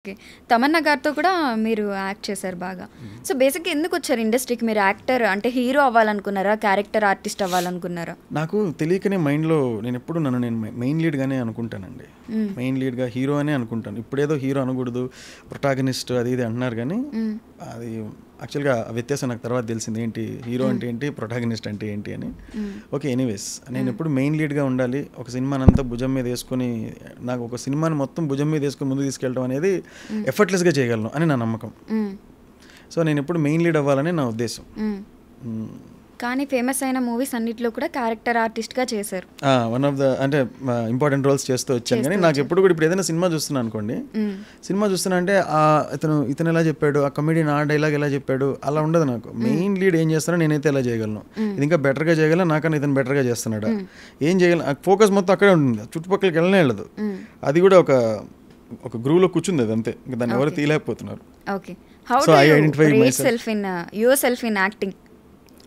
Okay. 'Tamannaah' గారితో కూడా మీరు యాక్ట్ చేశారు బాగా. సో, బేసిక్‌గా ఎందుకొచ్చారు ఇండస్ట్రీకి? మీరు యాక్టర్ అంటే హీరో అవ్వాలనుకున్నారా? క్యారెక్టర్ ఆర్టిస్ట్ అవ్వాలనుకున్నారా? నాకు తెలియకనే మైండ్‌లో నేనెప్పుడు నేను మెయిన్ లీడ్‌గానే అనుకుంటానండి. మెయిన్ లీడ్‌గా హీరో అనే అనుకుంటాను. ఇప్పుడేదో హీరో అనకూడదు, ప్రొటాగనిస్ట్ అది ఇది అంటున్నారు కానీ అది యాక్చువల్గా ఆ వ్యత్యాసం నాకు తర్వాత తెలిసింది. ఏంటి హీరో అంటే ఏంటి, ప్రొటాగనిస్ట్ అంటే ఏంటి అని. ఓకే, ఎనీవేస్ నేను ఎప్పుడు మెయిన్ లీడ్గా ఉండాలి. ఒక సినిమానంతా భుజం మీద వేసుకొని, నాకు ఒక సినిమాని మొత్తం భుజం మీద వేసుకొని ముందు తీసుకెళ్ళడం అనేది ఎఫర్ట్లెస్గా చేయగలను అని నా నమ్మకం. సో నేను ఎప్పుడు మెయిన్ లీడ్ అవ్వాలని నా ఉద్దేశం. కానీ ఫేమస్ అయిన మూవీస్ అన్నిట్లో కూడా క్యారెక్టర్ ఆర్టిస్ట్గా చేశారు. వన్ ఆఫ్ ద అంటే ఇంపార్టెంట్ రోల్స్ చేస్తూ వచ్చాను. కానీ నాకు ఎప్పుడు కూడా ఇప్పుడు ఏదైనా సినిమా చూస్తున్నా అనుకోండి, సినిమా చూస్తున్నా అంటే ఇతను ఎలా చెప్పాడు, ఆ కమెడియన్ ఆ డైలాగ్ ఎలా చెప్పాడు అలా ఉండదు. నాకు మెయిన్ లీడ్ ఏం చేస్తానో నేనైతే ఎలా చేయగలను, ఇది ఇంకా బెటర్గా చేయగలను, నాకన్నా ఇతను బెటర్గా చేస్తున్నాడా, ఏం చేయగలను, ఫోకస్ మొత్తం అక్కడే ఉంటుంది, చుట్టుపక్కలకి వెళ్ళనే వెళ్ళదు. అది కూడా ఒక గ్రూవ్లో కూర్చుంది, అది అంతే. ఇంకా దాన్ని ఎవరు తీయలేకపోతున్నారు. Okay, how do you rate yourself in acting?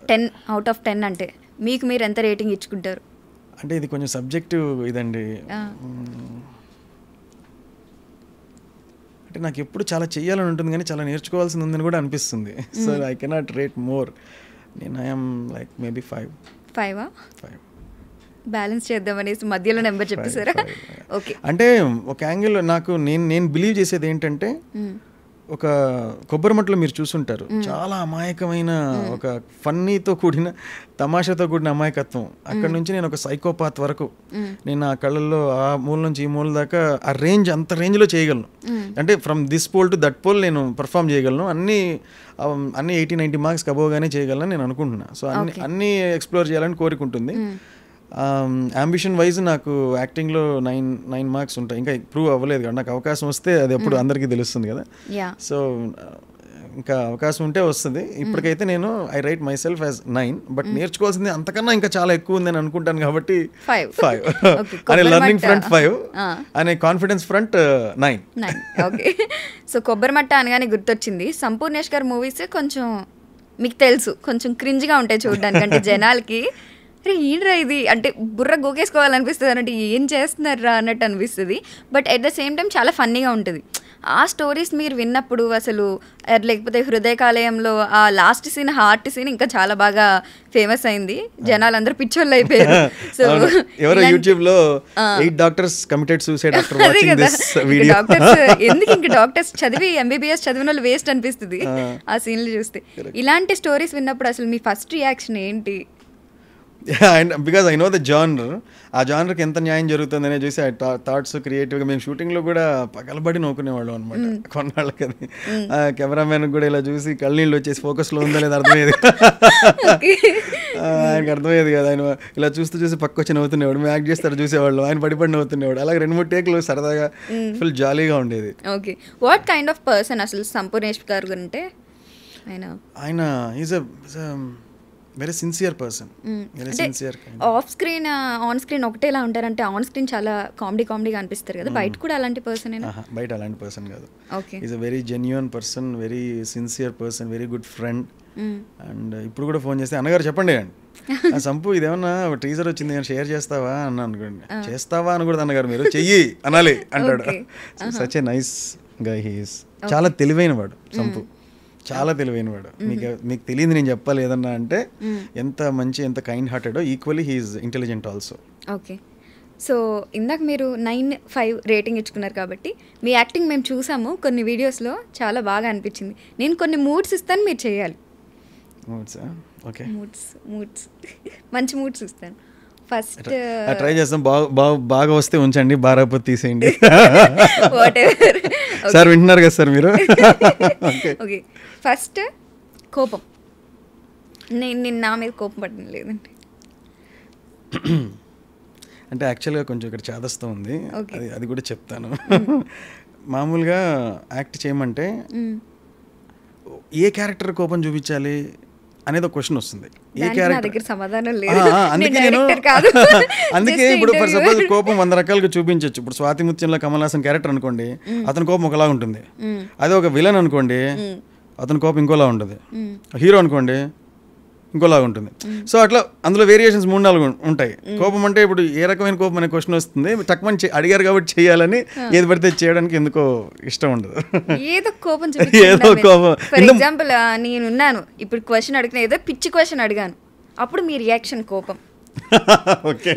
10 out of 10 అంటే మీకు మీరు ఎంత రేటింగ్ ఇచ్చుకుంటారు? అంటే ఇది కొంచెం సబ్జెక్టివ్ ఇదండి. అంటే నాకు ఎప్పుడు చాలా చెయ్యాలని ఉంటుంది కానీ చాలా నేర్చుకోవాల్సింది ఉందని కూడా అనిపిస్తుంది. So I cannot rate more. నేను ఐఎమ్ లైక్ మేబీ 5. బ్యాలెన్స్ చేద్దామనేసి మధ్యలో నెంబర్ చెప్పేసారా? ఓకే. అంటే ఒక యాంగిల్లో నాకు నేను బిలీవ్ చేసేది ఏంటంటే, ఒక కొబ్బరిమట్టలో మీరు చూసుంటారు, చాలా అమాయకమైన ఒక ఫన్నీతో కూడిన తమాషాతో కూడిన అమాయకత్వం. అక్కడ నుంచి నేను ఒక సైకోపాత్ వరకు నేను ఆ కళ్ళల్లో ఆ మూల నుంచి ఈ మూల దాకా ఆ రేంజ్, అంత రేంజ్లో చేయగలను. అంటే from this pole to that pole నేను పర్ఫామ్ చేయగలను. అన్నీ 80-90 మార్క్స్ అబోవ్గానే చేయగలను నేను అనుకుంటున్నా. సో అన్నీ ఎక్స్ప్లోర్ చేయాలని కోరికుంటుంది. అంబిషన్ వైజ్ నాకు యాక్టింగ్లో 9 మార్క్స్ ఉంటాయి. ఇంకా ప్రూవ్ అవ్వలేదు కదా, నాకు అవకాశం వస్తే అది ఎప్పుడు అందరికీ తెలుస్తుంది కదా. సో ఇంకా అవకాశం ఉంటే వస్తుంది. ఇప్పటికైతే నేను I right my self as 9. But నేర్చుకోవాల్సింది అంతకన్నా ఇంకా చాలా ఎక్కువ ఉందని అనుకుంటాను కాబట్టి 5. అనే లర్నింగ్ ఫ్రంట్ 5, అనే confidence front 9. Okay. So Kobbarimatta అనగానే గుర్తొచ్చింది, సంపూర్ణేష్ గారి మూవీస్ కొంచెం మీకు తెలుసు కొంచెం క్రింజ్గా ఉంటాయి చూడడానికి. అంటే జనాలకి అరే ఏంట్రా ఇది అంటే బుర్ర గోకేసుకోవాలనిపిస్తుంది, అంటే ఏం చేస్తున్నారా అన్నట్టు అనిపిస్తుంది. But at the same time చాలా ఫన్నీగా ఉంటుంది. ఆ స్టోరీస్ మీరు విన్నప్పుడు అసలు, లేకపోతే హృదయకాలయంలో ఆ లాస్ట్ సీన్, హార్ట్ సీన్ ఇంకా చాలా బాగా ఫేమస్ అయింది, జనాలు అందరూ పిచ్చోళ్ళు అయిపోయారు. సో ఎవరో యూట్యూబ్ లో 8 doctors committed suicide after watching this video. Doctors ఎందుకు ఇంకా డాక్టర్స్ చదివి ఎంబీబీఎస్ చదివిన వాళ్ళు వేస్ట్ అనిపిస్తుంది ఆ సీన్లు చూస్తే. ఇలాంటి స్టోరీస్ విన్నప్పుడు అసలు మీ ఫస్ట్ రియాక్షన్ ఏంటి? Because I know the genre, ఆ జానర్కి ఎంత న్యాయం జరుగుతుందనే చూసి ఆ థాట్స్ క్రియేటివ్గా మేము షూటింగ్లో కూడా పగలబడి నవ్వుకునేవాళ్ళం అనమాట. కొన్నాళ్ళకి అది కెమెరామెన్ కూడా ఇలా చూసి కళ్ళనీళ్ళు వచ్చేసి ఫోకస్లో ఉందో లేదా అర్థమయ్యేది, ఆయనకు అర్థమయ్యేది కదా. ఆయన ఇలా చూసి పక్క వచ్చి నవ్వుతునేవాడు, మేము యాక్ట్ చేస్తారు చూసేవాళ్ళు, ఆయన పడి నవ్వుతునేవాడు. అలాగే 2-3 టేక్లు సరదాగా ఫుల్ జాలీగా ఉండేది. Okay, what kind of person అసలు సంపూర్ణేష్ గారు అంటే? ఆయన is very sincere person. Very sincere. Off screen on screen ఒకటేలా ఉంటారంటే, ఆన్ స్క్రీన్ చాలా కామెడీగా అనిపిస్తారు కదా, బయట కూడా అలాంటి పర్సన్? బయట అలాంటి పర్సన్ కాదు. Okay, is a very genuine person, very sincere person, very good friend. And ఇప్పుడు కూడా ఫోన్ చేస్తే అన్నగారు చెప్పండి అండి, సంపు ఇదేమన్నా ఒక టీజర్ వచ్చింది షేర్ చేస్తావా అన్నా అనుకోండి, చేస్తావా అనకూడదు అన్నగారు, మీరు చెయ్యి అనాలి అంటాడు. Such a nice guy he is. చాలా తెలివైన వాడు సంపు, చాలా తెలివైనవాడు. మీకు తెలియదు నేను చెప్పాలి ఏదన్నా అంటే, ఎంత మంచి ఎంత కైండ్ హార్టెడో equally he is intelligent also. Okay, so ఇందాక మీరు 9/5 రేటింగ్ ఇచ్చుకున్నారు కాబట్టి మీ యాక్టింగ్ మేము చూసాము కొన్ని వీడియోస్లో, చాలా బాగా అనిపించింది. నేను కొన్ని మూడ్స్ ఇస్తాను, మీరు చేయాలి. ఓకే, మూడ్స్ మంచి మూడ్స్ ఇస్తాను. ఫస్ట్ ట్రై చేస్తాం, బాగా వస్తే ఉంచండి, బారాపోతే తీసేయండి. సార్ వింటున్నారు కదా సార్ మీరు? ఓకే, ఫస్ట్ కోపం. నేను నా మీద కోపం పడడం లేదండి. అంటే యాక్చువల్గా కొంచెం ఇక్కడ చేదస్తం ఉంది, అది కూడా చెప్తాను. మామూలుగా యాక్ట్ చేయమంటే ఏ క్యారెక్టర్ కోపం చూపించాలి అనేది ఒక క్వశ్చన్ వస్తుంది. ఏ క్యారెక్టర్ సమాధానం లేదు. అందుకే ఇప్పుడు ఫర్ సపోజ్ కోపం 100 రకాలుగా చూపించవచ్చు. ఇప్పుడు స్వాతి ముత్యంలో కమల్ హాసన్ క్యారెక్టర్ అనుకోండి, అతని కోపం ఒకలా ఉంటుంది. అదే ఒక విలన్ అనుకోండి, అతని కోపం ఇంకోలా ఉంటుంది. హీరో అనుకోండి, ఇంకోలాగా ఉంటుంది. సో అట్లా అందులో వేరియేషన్స్ 3-4 ఉంటాయి. కోపం అంటే ఇప్పుడు ఏ రకమైన కోపం అనే క్వశ్చన్ వస్తుంది, తక్కువ అడిగారు కాబట్టి చేయాలని ఏది పడితే చేయడానికి ఎందుకో ఇష్టం ఉండదు. ఏదో కోపం ఏదో కోపం. ఫర్ ఎగ్జాంపుల్ నేనున్నాను ఇప్పుడు క్వశ్చన్ అడిగిన, ఏదో పిచ్చి క్వశ్చన్ అడిగాను, అప్పుడు మీ రియాక్షన్ కోపం. ఓకే,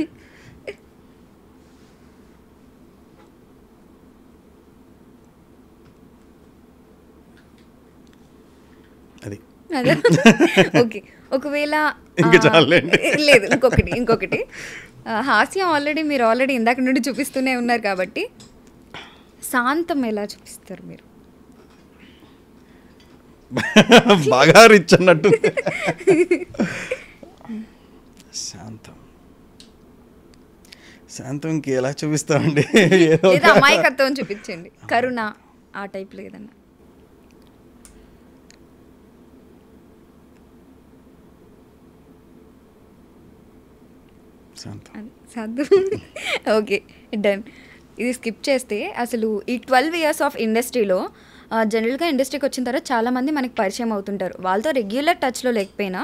అది అదే. ఓకే, ఒకవేళ ఇంకా చాలండి. లేదు ఇంకొకటి హాస్యం మీరు ఆల్రెడీ ఇందాక నుండి చూపిస్తూనే ఉన్నారు కాబట్టి శాంతం ఎలా చూపిస్తారు మీరు? బాగా రిచ్ అన్నట్టు. శాంతం ఇంక ఎలా చూపిస్తామండి? ఏదో అమాయకత్వం చూపించండి, కరుణ ఆ టైప్లో ఏదన్నా. Okay, done. ఇది స్కిప్ చేస్తే అసలు ఈ 12 years ఆఫ్ ఇండస్ట్రీలో జనరల్గా ఇండస్ట్రీకి వచ్చిన తర్వాత చాలామంది మనకి పరిచయం అవుతుంటారు. వాళ్ళతో రెగ్యులర్ టచ్లో లేకపోయినా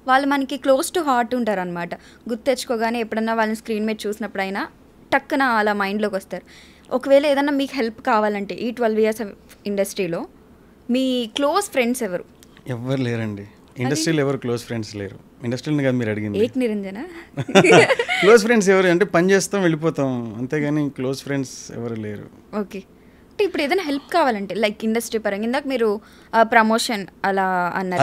వాళ్ళు మనకి క్లోజ్ టు హార్ట్ ఉంటారు అనమాట. గుర్తు తెచ్చుకోగానే ఎప్పుడన్నా వాళ్ళని స్క్రీన్ మీద చూసినప్పుడైనా టక్కున అలా మైండ్లోకి వస్తారు. ఒకవేళ ఏదన్నా మీకు హెల్ప్ కావాలంటే ఈ 12 years ఆఫ్ ఇండస్ట్రీలో మీ క్లోజ్ ఫ్రెండ్స్ ఎవరు? ఎవరు లేరండి ఇండస్ట్రీలో, ఎవరు క్లోజ్ ఫ్రెండ్స్ లేరు. ఇండస్ట్రీలో కాదు మీరు అడిగింది. ఏక్ నిరంజన క్లోజ్ ఫ్రెండ్స్ ఎవరు అంటే పని చేస్తాం వెళ్ళిపోతాం అంతేగాని క్లోజ్ ఫ్రెండ్స్ ఎవరు లేరు. ఓకే, అంటే ఇప్పుడు ఏదైనా హెల్ప్ కావాలంటే లైక్ ఇండస్ట్రీ పరంగా, ఇందాక మీరు ప్రమోషన్ అలా అన్నారు,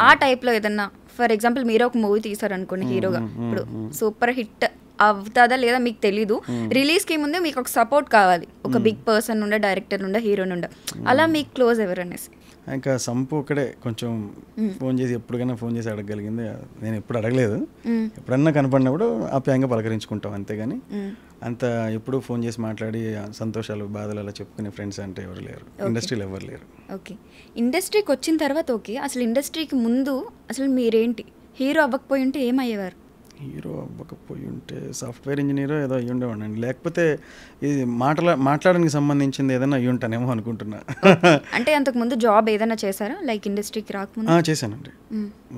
ఆ టైప్లో ఏదన్నా ఫర్ ఎగ్జాంపుల్ మీరు ఒక మూవీ తీసారు అనుకోండి హీరోగా, ఇప్పుడు సూపర్ హిట్ అవుతుందా లేదా మీకు తెలీదు, రిలీజ్కి ముందే మీకు ఒక సపోర్ట్ కావాలి, ఒక బిగ్ పర్సన్ నుండి, డైరెక్టర్ నుండి, హీరో నుండి, అలా మీకు క్లోజ్ ఎవరు అనేసి? ఇంకా సంపు ఒకడే కొంచెం ఫోన్ చేసి ఎప్పటికైనా ఫోన్ చేసి అడగగలిగింది. నేను ఎప్పుడు అడగలేదు, ఎప్పుడన్నా కనపడినప్పుడు ఆప్యాయంగా పలకరించుకుంటాం అంతేగాని అంత ఎప్పుడు ఫోన్ చేసి మాట్లాడి సంతోషాలు బాధలు అలా చెప్పుకునే ఫ్రెండ్స్ అంటే ఎవరు లేరు, ఇండస్ట్రీలో ఎవరు లేరు. ఓకే, ఇండస్ట్రీకి వచ్చిన తర్వాత ఓకే, అసలు ఇండస్ట్రీకి ముందు అసలు మీరేంటి? హీరో అవ్వకపోయి ఉంటే ఏమయ్యేవారు? హీరో అవ్వకపోయి ఉంటే సాఫ్ట్వేర్ ఇంజనీరో ఏదో అయ్యి ఉండేవాడిని, లేకపోతే ఇది మాట్లాడడానికి సంబంధించింది ఏదైనా అయ్యి ఉంటానేమో అనుకుంటున్నా. అంటే అంతకుముందు జాబ్ ఏదైనా చేశారా లైక్ ఇండస్ట్రీకి రాకముందు? చేశానండి,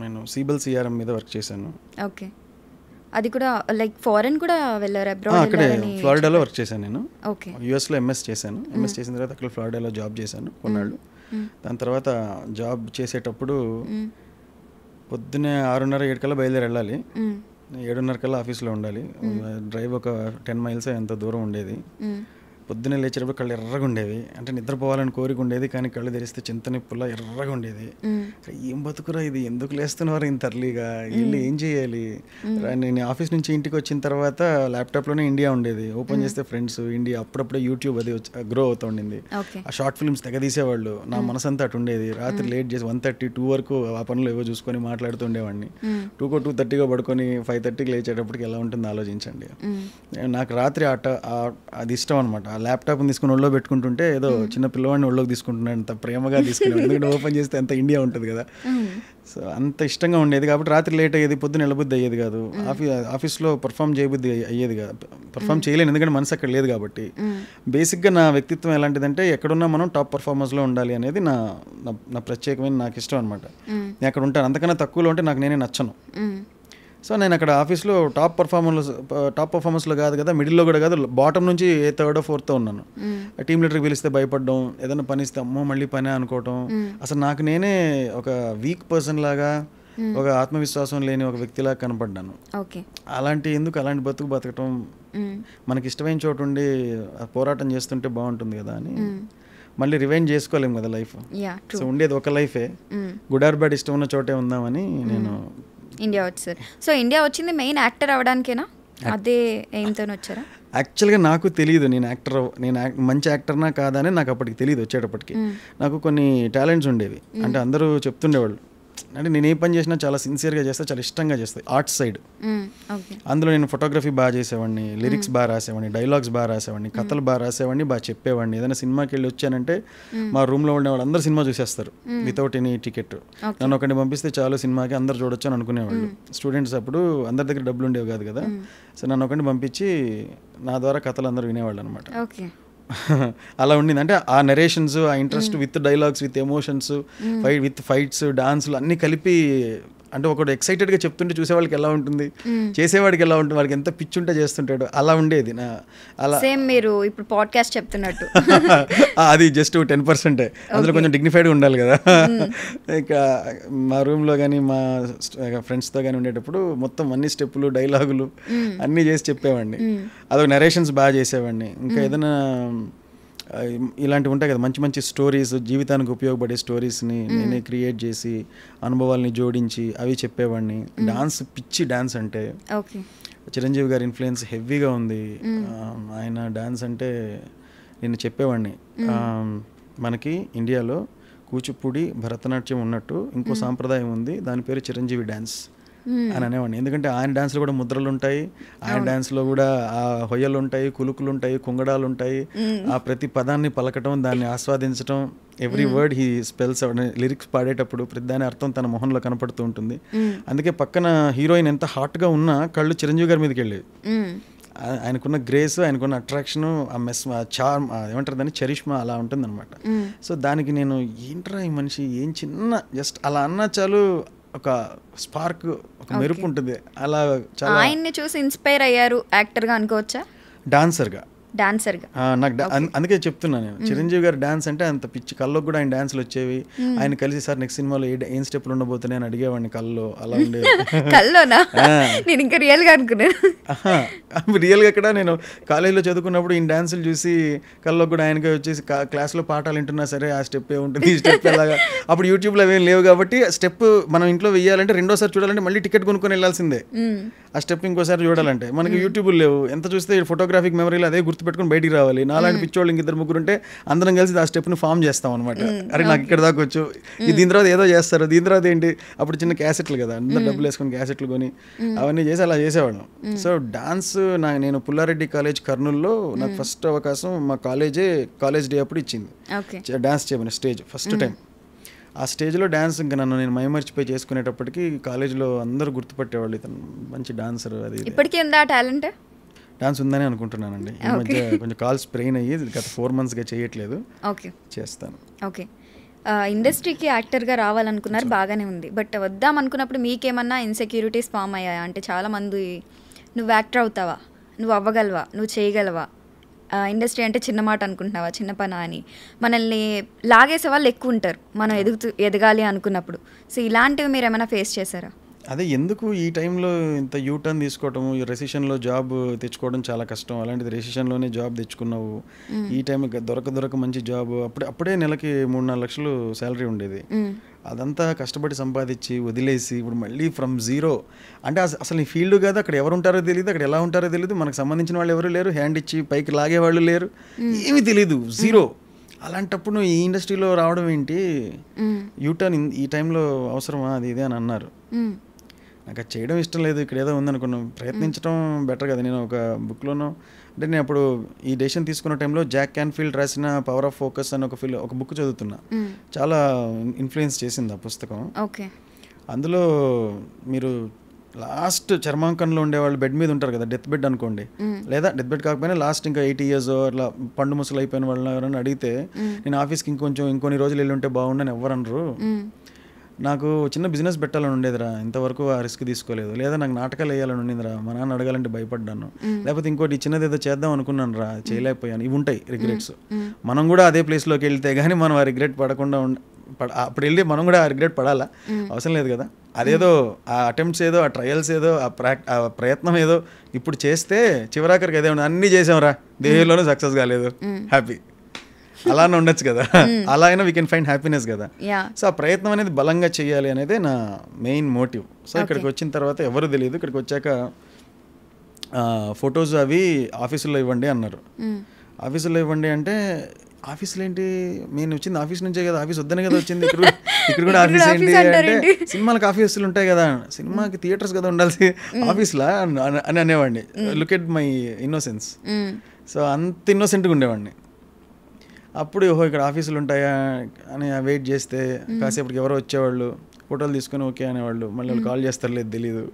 నేను సిబిల్ సిఆర్ఎం మీద వర్క్ చేశాను. ఓకే, అది కూడా లైక్ ఫారెన్ కూడా వెళ్ళారు? అక్కడే ఫ్లోరిడాలో వర్క్ చేశాను నేను. ఓకే, యూఎస్లో ఎంఎస్ చేశాను. ఎంఎస్ చేసిన తర్వాత అక్కడ ఫ్లోరిడాలో జాబ్ చేశాను కొన్నాళ్ళు. దాని తర్వాత జాబ్ చేసేటప్పుడు పొద్దున్నే 6:30-7 కల్లా బయలుదేరి వెళ్ళాలి, 7:30 కల్లా ఆఫీస్లో ఉండాలి. డ్రైవ్ ఒక 10 miles ఎంత దూరం ఉండేది. పొద్దున్నే లేచేటప్పుడు కళ్ళు ఎర్రగా ఉండేవి, అంటే నిద్రపోవాలని కోరిక ఉండేది కానీ కళ్ళు తెరిస్తే చింతనిప్పులా ఎర్రగా ఉండేది. ఏం బతుకురా ఇది, ఎందుకు లేస్తున్నారు ఇంత అర్లీగా, వీళ్ళు ఏం చేయాలి? నేను ఆఫీస్ నుంచి ఇంటికి వచ్చిన తర్వాత ల్యాప్టాప్లోనే ఇండియా ఉండేది, ఓపెన్ చేస్తే ఫ్రెండ్స్ ఇండియా, అప్పుడప్పుడే యూట్యూబ్ అది గ్రో అవుతూ ఉండింది. ఆ షార్ట్ ఫిల్మ్స్ తెగ తీసేవాళ్ళు, నా మనసంతా అటు ఉండేది. రాత్రి లేట్ చేసి 1:30-2 వరకు ఆ పనులు ఏవో చూసుకొని మాట్లాడుతూ ఉండేవాడిని. 2:30 పడుకొని 5:30 లేచేటప్పటికి ఎలా ఉంటుందో ఆలోచించండి. నాకు రాత్రి అది ఇష్టం అనమాట. ఆ ల్యాప్టాప్ని తీసుకుని ఒళ్ళో పెట్టుకుంటుంటే ఏదో చిన్న పిల్లవాడిని ఒళ్ళోకి తీసుకుంటున్నాను, అంత ప్రేమగా తీసుకున్నాను, ఎందుకంటే ఓపెన్ చేస్తే అంత ఇండియా ఉంటుంది కదా. సో అంత ఇష్టంగా ఉండేది కాబట్టి రాత్రి లేట్ అయ్యేది, పొద్దున వెళ్ళబుద్ధి అయ్యేది కాదు. ఆఫీస్లో పర్ఫామ్ చేయబుద్ధి అయ్యేది కాదు, పర్ఫామ్ చేయలేను ఎందుకంటే మనసు అక్కడ లేదు కాబట్టి. బేసిక్గా నా వ్యక్తిత్వం ఎలాంటిదంటే ఎక్కడున్నా మనం టాప్ పర్ఫార్మర్స్లో ఉండాలి అనేది నా ప్రత్యేకమైన నాకు ఇష్టం అనమాట. నేను అక్కడ ఉంటాను, అంతకన్నా తక్కువలో ఉంటే నాకు నేనే నచ్చను. సో నేను అక్కడ ఆఫీస్లో టాప్ పర్ఫార్మెన్స్లో కాదు కదా, మిడిల్లో కూడా కాదు, బాటమ్ నుంచి 3rd or 4th ఉన్నాను. టీమ్ లీడర్కి పిలిస్తే భయపడడం, ఏదైనా పని ఇస్తే అమ్మో మళ్ళీ పనే అనుకోవటం, అసలు నాకు నేనే ఒక వీక్ పర్సన్ లాగా, ఒక ఆత్మవిశ్వాసం లేని ఒక వ్యక్తిలాగా కనపడ్డాను. అలాంటి బతకటం, మనకి ఇష్టమైన చోటు ఉండి పోరాటం చేస్తుంటే బాగుంటుంది కదా అని మళ్ళీ రివైండ్ చేసుకోలేము కదా లైఫ్. సో ఉండేది ఒక లైఫే, గుడ్ ఆర్ బ్యాడ్ ఇష్టం ఉన్న చోటే ఉందామని నేను ఇండియా వచ్చారు. సో ఇండియా వచ్చింది మెయిన్ యాక్టర్ అవ్వడానికేనా? అదే ఎయిమ్తో వచ్చారా? యాక్చువల్గా నాకు తెలియదు నేను మంచి యాక్టర్నా కాదా అని నాకు అప్పటికి తెలియదు. వచ్చేటప్పటికి నాకు కొన్ని టాలెంట్స్ ఉండేవి, అంటే అందరూ చెప్తుండేవాళ్ళు, అంటే నేను ఏ పని చేసినా చాలా సిన్సియర్గా చేస్తా, చాలా ఇష్టంగా చేస్తాను. ఆర్ట్స్ సైడ్, అందులో నేను ఫోటోగ్రఫీ బాగా చేసేవాడిని, లిరిక్స్ బాగా రాసేవాడిని, డైలాగ్స్ బాగా రాసేవాడిని, కథలు బాగా రాసేవాడిని, బాగా చెప్పేవాడిని. ఏదైనా సినిమాకి వెళ్ళి వచ్చానంటే మా రూమ్లో ఉండే వాళ్ళు అందరూ సినిమా చూసేస్తారు వితౌట్ ఎనీ టికెట్. నన్ను ఒకటి పంపిస్తే చాలు సినిమాకి అందరు చూడొచ్చు అని అనుకునేవాళ్ళు. స్టూడెంట్స్ అప్పుడు అందరి దగ్గర డబ్బులు ఉండేవి కాదు కదా, సో నన్ను ఒకటి పంపించి నా ద్వారా కథలు అందరూ వినేవాళ్ళు అనమాట. అలా ఉండింది. అంటే ఆ నరేషన్స్, ఆ interest with dialogues, with emotions, with fights, డాన్స్లు అన్నీ కలిపి అంటే ఒకడు ఎక్సైటెడ్గా చెప్తుంటే చూసేవాళ్ళకి ఎలా ఉంటుంది, చేసేవాడికి ఎలా ఉంటుంది, వాడికి ఎంత పిచ్చి ఉంటే చేస్తుంటాడు, అలా ఉండేది నా. అలా సేమ్ మీరు ఇప్పుడు పాడ్కాస్ట్ చెప్తున్నట్టు. అది జస్ట్ 10%. అందులో కొంచెం డిగ్నిఫైడ్గా ఉండాలి కదా. ఇక మా రూమ్లో కానీ మా ఫ్రెండ్స్తో కానీ ఉండేటప్పుడు మొత్తం అన్ని స్టెప్పులు, డైలాగులు అన్నీ చేసి చెప్పేవాడిని. అదొక నరేషన్స్ బాగా చేసేవాడిని. ఇంకా ఏదైనా ఇలాంటివి ఉంటాయి కదా, మంచి మంచి స్టోరీస్, జీవితానికి ఉపయోగపడే స్టోరీస్ని నేనే క్రియేట్ చేసి అనుభవాల్ని జోడించి అవి చెప్పేవాడిని. డాన్స్ పిచ్చి డాన్స్ అంటే చిరంజీవి గారి ఇన్ఫ్లుయెన్స్ హెవీగా ఉంది. ఆయన డాన్స్ అంటే నేను చెప్పేవాడిని, మనకి ఇండియాలో కూచిపూడి, భరతనాట్యం ఉన్నట్టు ఇంకో సాంప్రదాయం ఉంది, దాని పేరు చిరంజీవి డ్యాన్స్ అని అనేవాడిని. ఎందుకంటే ఆయన డ్యాన్స్లో కూడా ముద్రలు ఉంటాయి, ఆయన డ్యాన్స్లో కూడా ఆ హొయ్యలు ఉంటాయి, కులుకులు ఉంటాయి, కుంగడాలు ఉంటాయి. ఆ ప్రతి పదాన్ని పలకటం, దాన్ని ఆస్వాదించడం, every word he spells, lyrics పాడేటప్పుడు ప్రతి దాని అర్థం తన మొహంలో కనపడుతూ ఉంటుంది. అందుకే పక్కన హీరోయిన్ ఎంత హాట్గా ఉన్నా కళ్ళు చిరంజీవి గారి మీదకి వెళ్ళేవి. ఆయనకున్న గ్రేస్, ఆయనకున్న అట్రాక్షను, ఆ చార్మ్, ఏమంటారు దాన్ని, చరిష్మా అలా ఉంటుంది అనమాట. సో దానికి నేను ఏంట్రా ఈ మనిషి, ఏం చిన్న జస్ట్ అలా అన్నా చాలు ఒక స్పార్క్, ఒక మెరుపు ఉంటుంది. అలా చాలా ఆయన్ని చూసి ఇన్స్పైర్ అయ్యారు యాక్టర్గా అనుకోవచ్చా, డాన్సర్గా? డాన్సర్గా నాకు అందుకే చెప్తున్నాను నేను, చిరంజీవి గారి డాన్స్ అంటే అంత పిచ్చి. కల్లోకి కూడా ఆయన డాన్స్లు వచ్చేవి. ఆయన కలిసి సార్ నెక్స్ట్ సినిమాలో ఏం స్టెప్లు ఉండబోతున్నాయి అని అడిగేవాడిని కల్లో. అలా ఉండేది. కల్లోనా? నేను ఇంకా రియల్గా అనుకున్నాను. రియల్గా ఇక్కడ నేను కాలేజీలో చదువుకున్నప్పుడు ఈయన డాన్సులు చూసి కల్లోకి కూడా ఆయనకి వచ్చేసి క్లాస్లో పాఠాలు వింటున్నా సరే ఆ స్టెప్ ఏ ఉంటుంది, ఈ స్టెప్ ఎలాగా. అప్పుడు యూట్యూబ్లో అవేం లేవు కాబట్టి స్టెప్ మనం ఇంట్లో వెయ్యాలంటే రెండోసారి చూడాలంటే మళ్ళీ టికెట్ కొనుక్కొని వెళ్ళాల్సిందే. ఆ స్టెప్ ఇంకోసారి చూడాలంటే మనకి యూట్యూబ్లు లేవు. ఎంత చూస్తే ఫోటోగ్రాఫిక్ మెమరీలో అదే గుర్తుపెట్టుకుని బయటికి రావాలి. నాలాంటి పిచ్చోళ్ళు ఇంకిద్దరు ముగ్గురు ఉంటే అందరం కలిసి ఆ స్టెప్ని ఫామ్ చేస్తాం అనమాట. అరే నాకు ఇక్కడ దాకా వచ్చు, దీని తర్వాత ఏదో చేస్తారు, దీని తర్వాత ఏంటి, అప్పుడు చిన్న క్యాసెట్లు కదా, అందరూ డబ్బులు వేసుకొని క్యాసెట్లు కొని అవన్నీ చేసి అలా చేసేవాళ్ళం. సో డాన్స్ నేను పుల్లారెడ్డి కాలేజ్ కర్నూలులో నాకు ఫస్ట్ అవకాశం మా కాలేజ్ డే అప్పుడు ఇచ్చింది డాన్స్ చేయమని, స్టేజ్ ఫస్ట్ టైం. ఆ స్టేజ్లో డ్యాన్స్ ఇంకా నేను మైమర్చిపోయి చేసుకునేటప్పటికి కాలేజ్లో అందరూ గుర్తుపట్టేవాళ్ళు, ఇతను మంచి డాన్సర్. అది ఇప్పటికీ ఉందా టాలెంట్? డాన్స్ ఉందని అనుకుంటున్నానండి. ఈ మధ్య కొంచెం కాల్ స్ప్రెయిన్ అయ్యి గత 4 monthsగా చేయట్లేదు. చేస్తాను. ఓకే, ఇండస్ట్రీకి యాక్టర్గా రావాలనుకున్నారు, బాగానే ఉంది. బట్ వద్దాం అనుకున్నప్పుడు మీకేమన్నా ఇన్సెక్యూరిటీస్ ఫామ్ అయ్యాయా? అంటే చాలామంది నువ్వు యాక్టర్ అవుతావా, నువ్వు అవ్వగలవా, నువ్వు చేయగలవా, ఇండస్ట్రీ అంటే చిన్న మాట అనుకుంటున్నావా, చిన్న పనా అని మనల్ని లాగేసే వాళ్ళు ఎక్కువ ఉంటారు మనం ఎదగాలి అనుకున్నప్పుడు. సో ఇలాంటివి మీరు ఏమైనా ఫేస్ చేశారా? అదే ఎందుకు ఈ టైంలో ఇంత యూటర్న్ తీసుకోవటము, ఈ రెసిషన్లో జాబ్ తెచ్చుకోవడం చాలా కష్టం. అలాంటిది రెసిషన్లోనే జాబ్ తెచ్చుకున్నావు. ఈ టైంలో దొరక మంచి జాబ్, అప్పుడే నెలకి 3-4 లక్షలు శాలరీ ఉండేది. అదంతా కష్టపడి సంపాదించి వదిలేసి ఇప్పుడు మళ్ళీ ఫ్రమ్ జీరో అంటే అసలు ఈ ఫీల్డ్ కాదు, అక్కడ ఎవరు ఉంటారో తెలియదు, అక్కడ ఎలా ఉంటారో తెలియదు, మనకు సంబంధించిన వాళ్ళు ఎవరు లేరు, హ్యాండ్ ఇచ్చి పైకి లాగేవాళ్ళు లేరు, ఏమీ తెలియదు, జీరో. అలాంటప్పుడు నువ్వు ఈ ఇండస్ట్రీలో రావడం ఏంటి, యూటర్న్ ఈ టైంలో అవసరమా, అది ఇదే అని అన్నారు. నాకు అది చేయడం ఇష్టం లేదు, ఇక్కడ ఏదో ఉందనుకున్నాను, ప్రయత్నించడం బెటర్ కదా. నేను ఒక బుక్లోనో అంటే నేను అప్పుడు ఈ డెసిషన్ తీసుకున్న టైంలో జాక్ క్యాన్ఫీల్డ్ రాసిన పవర్ ఆఫ్ ఫోకస్ అని ఒక బుక్ చదువుతున్నా, చాలా ఇన్ఫ్లుయెన్స్ చేసింది ఆ పుస్తకం. అందులో మీరు లాస్ట్ చర్మాంకంలో ఉండేవాళ్ళు బెడ్ మీద ఉంటారు కదా, డెత్ బెడ్ అనుకోండి, లేదా డెత్ బెడ్ కాకపోయినా లాస్ట్ ఇంకా 80 years అట్లా పండు ముసలు అయిపోయిన వాళ్ళని ఎవరైనా అడిగితే నేను ఆఫీస్కి ఇంకొన్ని రోజులు వెళ్ళి ఉంటే బాగుండని ఎవరు అనరు. నాకు చిన్న బిజినెస్ పెట్టాలని ఉండేదిరా, ఇంతవరకు ఆ రిస్క్ తీసుకోలేదు, లేదా నాకు నాటకాలు వేయాలని ఉండేదిరా, మా నాన్న అడగాలంటే భయపడ్డాను, లేకపోతే ఇంకోటి చిన్నది ఏదో చేద్దాం అనుకున్నాను రా, చేయలేకపోయాను, ఇవి ఉంటాయి రిగ్రెట్స్. మనం కూడా అదే ప్లేస్లోకి వెళ్తే కానీ మనం ఆ రిగ్రెట్ పడకుండా అప్పుడు వెళ్ళి మనం కూడా ఆ రిగ్రెట్ పడాలా, అవసరం లేదు కదా. అదేదో ఆ అటెంప్ట్స్ ఏదో, ఆ ట్రయల్స్ ఏదో, ఆ ప్రయత్నం ఏదో ఇప్పుడు చేస్తే చివరాఖరికి అదే అన్నీ చేసాంరా, దేహంలోనూ సక్సెస్ కాలేదు, హ్యాపీ, అలానే ఉండొచ్చు కదా, అలా అయినా వీ కెన్ ఫైండ్ హ్యాపీనెస్ కదా. సో ఆ ప్రయత్నం అనేది బలంగా చేయాలి అనేది నా మెయిన్ మోటివ్. సో ఇక్కడికి వచ్చిన తర్వాత ఎవరు తెలియదు, ఇక్కడికి వచ్చాక ఫొటోస్ అవి ఆఫీసులో ఇవ్వండి అన్నారు. ఆఫీసులో ఇవ్వండి అంటే ఆఫీసులో ఏంటి, నేను వచ్చింది ఆఫీస్ నుంచే కదా, ఆఫీస్ వద్దనే కదా వచ్చింది, ఇక్కడ కూడా ఆఫీస్ ఏంటి అంటే సినిమాలకు ఆఫీసులు ఉంటాయి కదా, సినిమాకి థియేటర్స్ కదా ఉండాల్సి, ఆఫీస్లా అని అనేవాడిని. Look at my innocence. So అంత ఇన్నోసెంట్గా ఉండేవాడిని. అప్పుడు ఓహో ఇక్కడ ఆఫీసులు ఉంటాయా అని వెయిట్ చేస్తే కాసేపటికి ఎవరో వచ్చేవాళ్ళు, ఫోటోలు తీసుకొని ఓకే అనేవాళ్ళు, మళ్ళీ వాళ్ళు కాల్ చేస్తారు లేదు తెలీదు.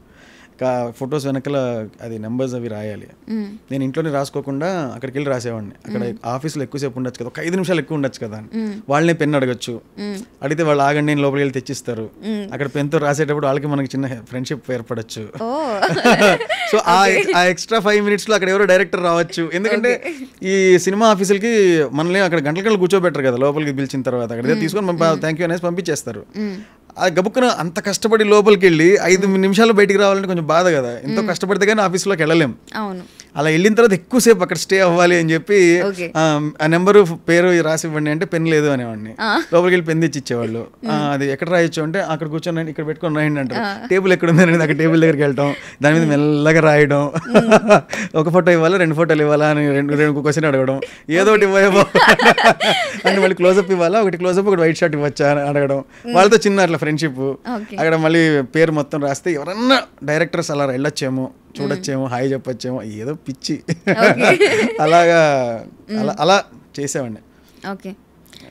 ఫొటోస్ వెనకాల అది నెంబర్స్ అవి రాయాలి. నేను ఇంట్లోనే రాసుకోకుండా అక్కడికి వెళ్ళి రాసేవాడిని. అక్కడ ఆఫీస్లో ఎక్కువసేపు ఉండొచ్చు కదా, ఒక 5 నిమిషాలు ఎక్కువ ఉండొచ్చు కదా అని వాళ్ళనే పెన్ అడగచ్చు. అడిగితే వాళ్ళు ఆగండి నేను లోపలికి వెళ్ళి తెచ్చిస్తారు. అక్కడ పెన్తో రాసేటప్పుడు వాళ్ళకి మనకి చిన్న ఫ్రెండ్షిప్ ఏర్పడచ్చు. సో ఆ ఎక్స్ట్రా 5 minutes అక్కడ ఎవరో డైరెక్టర్ రావచ్చు. ఎందుకంటే ఈ సినిమా ఆఫీసులకి మనల్ని అక్కడ గంటల కూర్చోబెట్టరు కదా, లోపలికి పిలిచిన తర్వాత అక్కడ తీసుకొని థ్యాంక్ యూ అనేసి పంపించేస్తారు. ఆ గబుక్కున అంత కష్టపడి లోపలికి వెళ్ళి 5 నిమిషాలు బయటికి రావాలంటే కొంచెం బాధ కదా. ఎంతో కష్టపడితే కానీ ఆఫీస్లోకి వెళ్ళలేం. అలా వెళ్ళిన తర్వాత ఎక్కువసేపు అక్కడ స్టే అవ్వాలి అని చెప్పి ఆ నెంబరు పేరు రాసి ఇవ్వండి అంటే పెన్ లేదు అనేవాడిని. లోపలికి వెళ్ళి పెన్ తెచ్చి ఇచ్చేవాళ్ళు. అది ఎక్కడ రాయొచ్చు అంటే అక్కడ కూర్చొని ఇక్కడ పెట్టుకొని రాయండి అంటారు. టేబుల్ ఎక్కడ ఉంది అనేది అక్కడ టేబుల్ దగ్గరికి వెళ్ళటం, దాని మీద మెల్లగా రాయడం. ఒక ఫోటో ఇవ్వాలా 2 ఫోటోలు ఇవ్వాలా అని 2 క్వశ్చన్ అడగడం. ఏదో ఒకటి ఇవ్వబో అంటే మళ్ళీ క్లోజప్ ఇవ్వాలా, ఒకటి క్లోజప్ ఒకటి వైట్ షార్ట్ ఇవ్వచ్చా అని అడగడం. వాళ్ళతో చిన్న అట్లా ఫ్రెండ్షిప్. అక్కడ మళ్ళీ పేరు మొత్తం రాస్తే ఎవరన్నా డైరెక్టర్స్ అలా వెళ్ళొచ్చేమో, చూడొచ్చేమో, హాయ్ చెప్పొచ్చేమో, ఏదో పిచ్చి అలాగా అలా చేసేవాడిని. ఓకే.